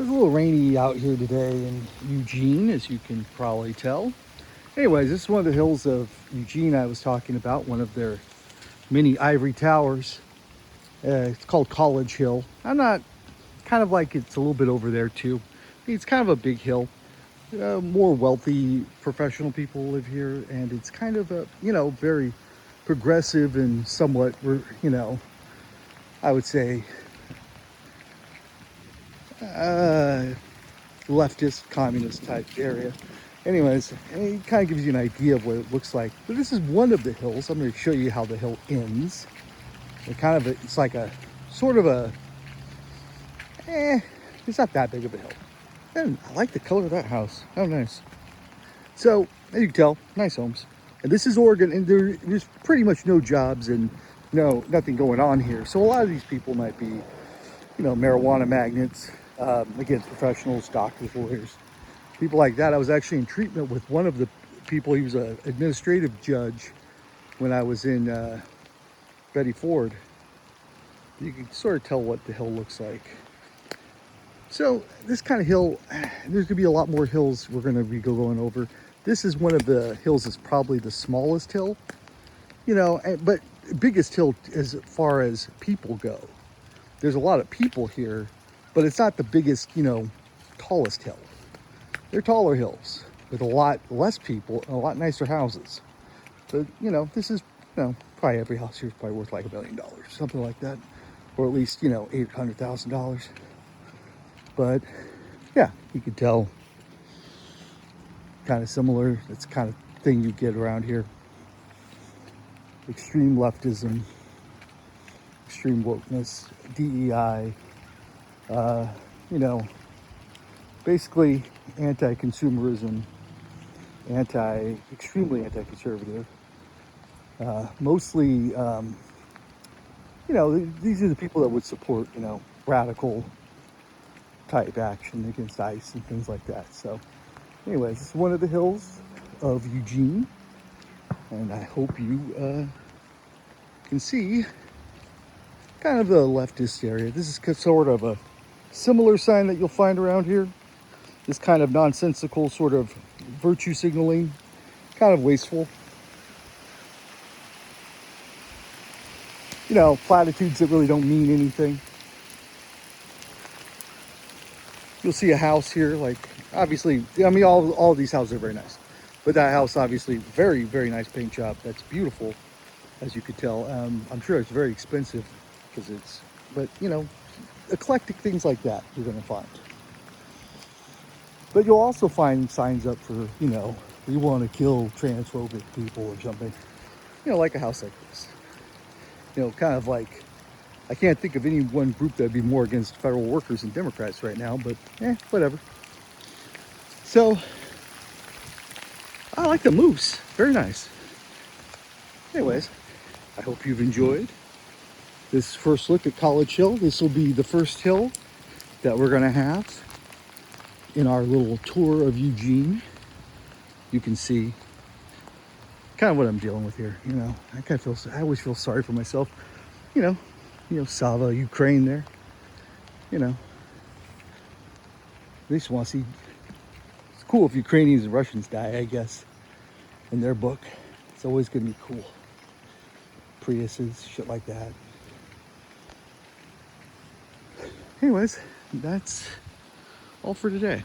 It's a little rainy out here today in Eugene, as you can probably tell. Anyways, this is one of the hills of Eugene I was talking about, one of their mini ivory towers. It's called College Hill. I'm not, kind of like it's a little bit over there too. It's kind of a big hill. More wealthy professional people live here, and it's kind of a, very progressive and somewhat, I would say, leftist, communist type area. Anyways, it kind of gives you an idea of what it looks like. But this is one of the hills. I'm going to show you how the hill ends. It's like a sort of a, it's not that big of a hill. And I like the color of that house. How nice. So, as you can tell, nice homes. And this is Oregon, and there's pretty much no jobs and nothing going on here. So a lot of these people might be, marijuana magnates, again, professionals, doctors, lawyers, people like that. I was actually in treatment with one of the people. He was an administrative judge when I was in Betty Ford. You can sort of tell what the hill looks like. So this kind of hill, there's gonna be a lot more hills we're gonna be going over. This is one of the hills that's probably the smallest hill, but biggest hill as far as people go. There's a lot of people here, but it's not the biggest, tallest hill. They're taller hills with a lot less people and a lot nicer houses. But, this is, probably every house here is probably worth like $1 million, something like that. Or at least, $800,000. But yeah, you could tell kind of similar. It's kind of thing you get around here. Extreme leftism, extreme wokeness, DEI, basically anti-consumerism, extremely anti-conservative. Mostly, these are the people that would support, radical type action against ICE and things like that. So anyways, this is one of the hills of Eugene, and I hope you can see kind of the leftist area. This is sort of a similar sign that you'll find around here. This kind of nonsensical sort of virtue signaling, kind of wasteful. Platitudes that really don't mean anything. You'll see a house here, like, obviously, all of these houses are very nice. But that house, obviously, very, very nice paint job. That's beautiful, as you could tell. I'm sure it's very expensive, but, eclectic things like that you're going to find. But you'll also find signs up for, we want to kill transphobic people or something. Like a house like this. Kind of like, I can't think of any one group that would be more against federal workers than Democrats right now, but whatever. So, I like the moose. Very nice. Anyways, I hope you've enjoyed this first look at College Hill. This will be the first hill that we're going to have in our little tour of Eugene. You can see kind of what I'm dealing with here. I always feel sorry for myself. Sava, Ukraine there. At least want to see. It's cool if Ukrainians and Russians die, I guess, in their book. It's always going to be cool. Priuses, shit like that. Anyways, that's all for today.